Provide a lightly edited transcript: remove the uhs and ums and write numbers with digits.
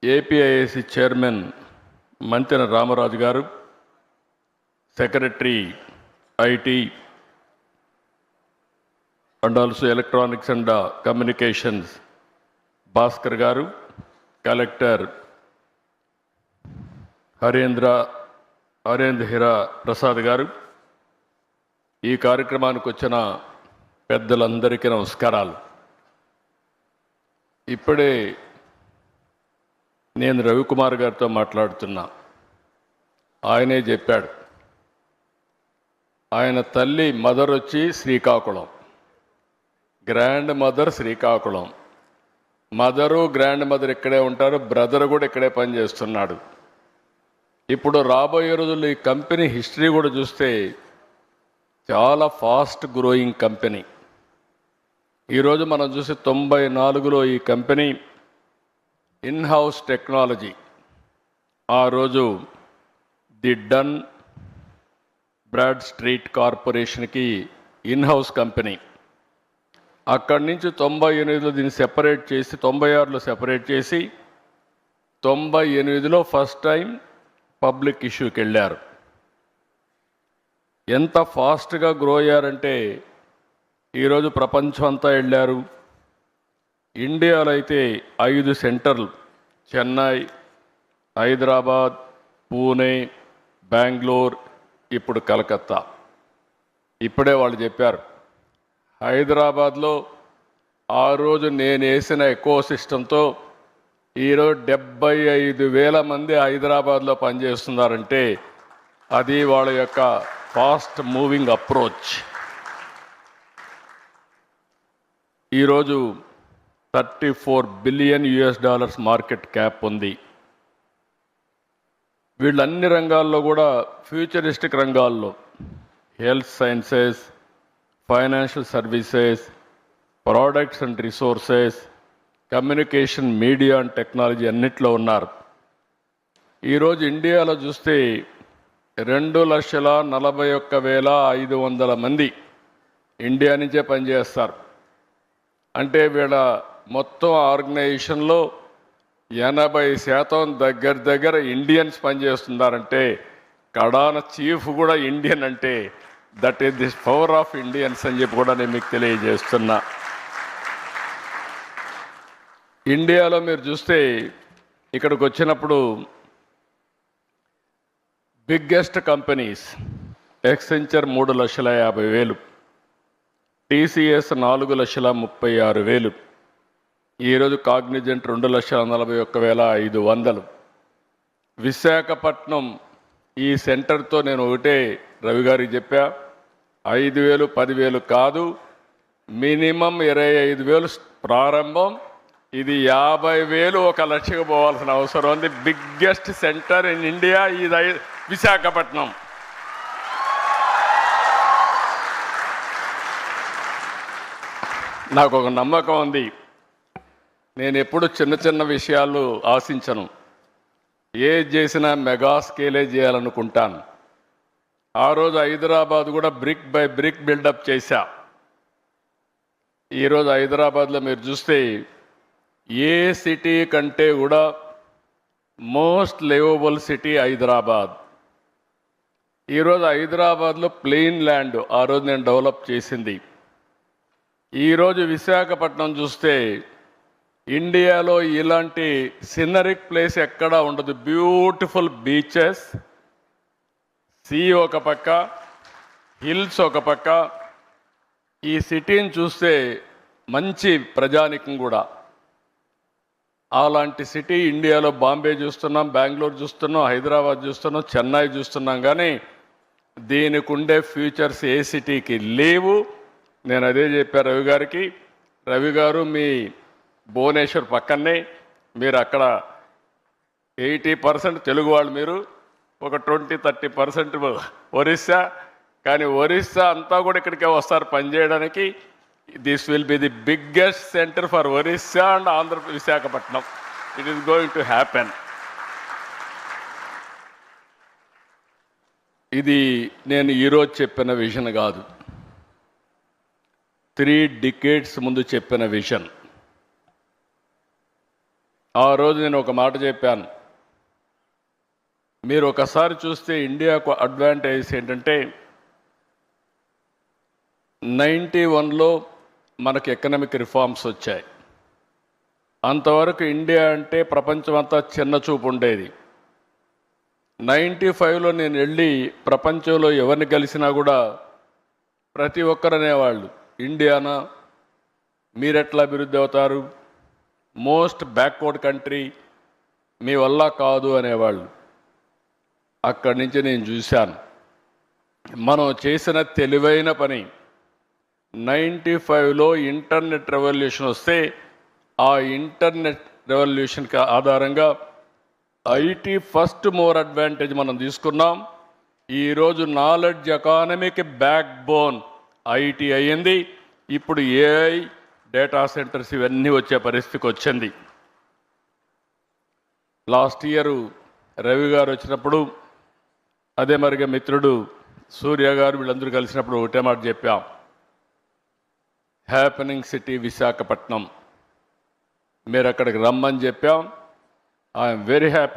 ఏపీఐఏసీ chairman Manthena Ramaraju గారు, secretary IT and also electronics and communications Bhaskar గారు, collector Harendra హిరా Prasad గారు, ఈ కార్యక్రమానికి వచ్చిన పెద్దలందరికీ నమస్కారాలు. ఇప్పుడే నేను రవికుమార్ గారితో మాట్లాడుతున్నా. ఆయనే చెప్పాడు, ఆయన తల్లి మదర్ వచ్చి Srikakulam, grand mother Srikakulam, mother grand mother ఇక్కడే ఉంటారు, బ్రదర్ కూడా ఇక్కడే పనిచేస్తున్నాడు. ఇప్పుడు రాబోయే రోజుల్లో ఈ కంపెనీ హిస్టరీ కూడా చూస్తే చాలా ఫాస్ట్ గ్రోయింగ్ కంపెనీ. ఈరోజు మనం చూసి 94లో ఈ కంపెనీ ఇన్హౌస్ టెక్నాలజీ, ఆ రోజు ది డన్ బ్రాడ్ స్ట్రీట్ కార్పొరేషన్కి ఇన్హౌస్ కంపెనీ. అక్కడి నుంచి 98లో దీన్ని సెపరేట్ చేసి 96లో సెపరేట్ చేసి 98లో ఫస్ట్ టైం పబ్లిక్ ఇష్యూకి వెళ్ళారు. ఎంత ఫాస్ట్గా గ్రో అయ్యారంటే ఈరోజు ప్రపంచం అంతా వెళ్ళారు. ఇండియాలో అయితే 5 సెంటర్లు, చెన్నై, హైదరాబాద్, పూణే, బెంగళూరు, ఇప్పుడు కలకత్తా. ఇప్పుడే వాళ్ళు చెప్పారు, హైదరాబాద్లో ఆ రోజు నేను వేసిన ఎకో సిస్టంతో ఈరోజు 75,000 మంది హైదరాబాద్లో పనిచేస్తున్నారంటే అది వాళ్ళ యొక్క ఫాస్ట్ మూవింగ్ అప్రోచ్. ఈరోజు $34 బిలియన్ మార్కెట్ క్యాప్ ఉంది. వీళ్ళు అన్ని రంగాల్లో కూడా ఫ్యూచరిస్టిక్ రంగాల్లో health sciences, financial services, products and resources, communication, media and technology అన్నిట్లో ఉన్నారు. ఈరోజు ఇండియాలో చూస్తే 2,41,500 మంది ఇండియా నుంచే పనిచేస్తారు. అంటే వీళ్ళ మొత్తం ఆర్గనైజేషన్లో 80% దగ్గర ఇండియన్స్ పనిచేస్తున్నారంటే కడాన చీఫ్ కూడా ఇండియన్ అంటే that is this power of Indians అని చెప్పి కూడా నేను మీకు తెలియజేస్తున్నా. ఇండియాలో మీరు చూస్తే ఇక్కడికి వచ్చినప్పుడు బిగ్గెస్ట్ కంపెనీస్ ఎక్సెంచర్ 3,50,000, టీసీఎస్ 4,36,000, ఈరోజు కాగ్నిజెంట్ 2,41,500. విశాఖపట్నం ఈ సెంటర్తో నేను ఒకటే రవి గారికి చెప్పా, 5,000 10,000 కాదు, మినిమం 25,000 ప్రారంభం, ఇది 50,000 1,00,000 పోవాల్సిన అవసరం ఉంది. బిగ్గెస్ట్ సెంటర్ ఇన్ ఇండియా ఇది విశాఖపట్నం. నాకు ఒక నమ్మకం ఉంది, నేను ఎప్పుడు చిన్న చిన్న విషయాలు ఆశించను, ఏది చేసినా మెగా స్కేలే చేయాలనుకుంటాను. ఆ రోజు హైదరాబాద్ కూడా బ్రిక్ బై బ్రిక్ బిల్డప్ చేశా. ఈరోజు హైదరాబాద్లో మీరు చూస్తే ఏ సిటీ కంటే కూడా మోస్ట్ లివబుల్ సిటీ హైదరాబాద్. ఈరోజు హైదరాబాద్లో ప్లెయిన్ ల్యాండ్ ఆ రోజు నేను డెవలప్ చేసింది. ఈరోజు విశాఖపట్నం చూస్తే ఇండియాలో ఇలాంటి సినరిక్ ప్లేస్ ఎక్కడా ఉండదు. బ్యూటిఫుల్ బీచెస్, సీ ఒక పక్క, హిల్స్ ఒక పక్క. ఈ సిటీని చూస్తే మంచి ప్రజానికం కూడా. అలాంటి సిటీ ఇండియాలో బాంబే చూస్తున్నాం, బెంగళూరు చూస్తున్నాం, హైదరాబాద్ చూస్తున్నాం, చెన్నై చూస్తున్నాం, కానీ దీనికి ఉండే ఫ్యూచర్స్ ఏ సిటీకి లేవు. నేను అదే చెప్పాను రవి గారికి, రవి గారు మీ భువనేశ్వర్ పక్కనే, మీరు అక్కడ 80% తెలుగు వాళ్ళు, మీరు ఒక 20-30% ఒరిస్సా, కానీ ఒరిస్సా అంతా కూడా ఇక్కడికే వస్తారు పనిచేయడానికి. This will be the biggest centre for Orissa and Visakhapatnam. It is going to happen. ఇది నేను ఈరోజు చెప్పిన విజన్ కాదు, 3 decades ముందు చెప్పిన విజన్. ఆ రోజు నేను ఒక మాట చెప్పాను. మీరు ఒకసారి చూస్తే ఇండియాకు అడ్వాంటేజ్ ఏంటంటే 91లో మనకు ఎకనామిక్ రిఫార్మ్స్ వచ్చాయి. అంతవరకు ఇండియా అంటే ప్రపంచమంతా చిన్న చూపు ఉండేది. 95లో నేను వెళ్ళి ప్రపంచంలో ఎవరిని కలిసినా కూడా ప్రతి ఒక్కరు అనేవాళ్ళు, ఇండియానా మీరెట్లా అభివృద్ధి అవుతారు, మోస్ట్ బ్యాక్వర్డ్ కంట్రీ, మీ వల్ల కాదు అనేవాళ్ళు. అక్కడి నుంచి నేను చూశాను మనం చేసిన తెలివైన పని. 95లో ఇంటర్నెట్ రెవల్యూషన్ వస్తే ఆ ఇంటర్నెట్ రెవల్యూషన్కి ఆధారంగా ఐటీ ఫస్ట్ మోర్ అడ్వాంటేజ్ మనం తీసుకున్నాం. ఈరోజు నాలెడ్జ్ ఎకానమీకి బ్యాక్ బోన్ ఐటీ అయ్యింది. ఇప్పుడు ఏఐ, డేటా సెంటర్స్ ఇవన్నీ వచ్చే పరిస్థితికి వచ్చింది. లాస్ట్ ఇయర్ రవి గారు వచ్చినప్పుడు, అదే మరిగా మిత్రుడు సూర్య గారు వీళ్ళందరూ కలిసినప్పుడు ఒకటే మాట చెప్పాం, హ్యాపెనింగ్ సిటీ విశాఖపట్నం, మీరు అక్కడికి రమ్మని చెప్పాం. I'm very happy.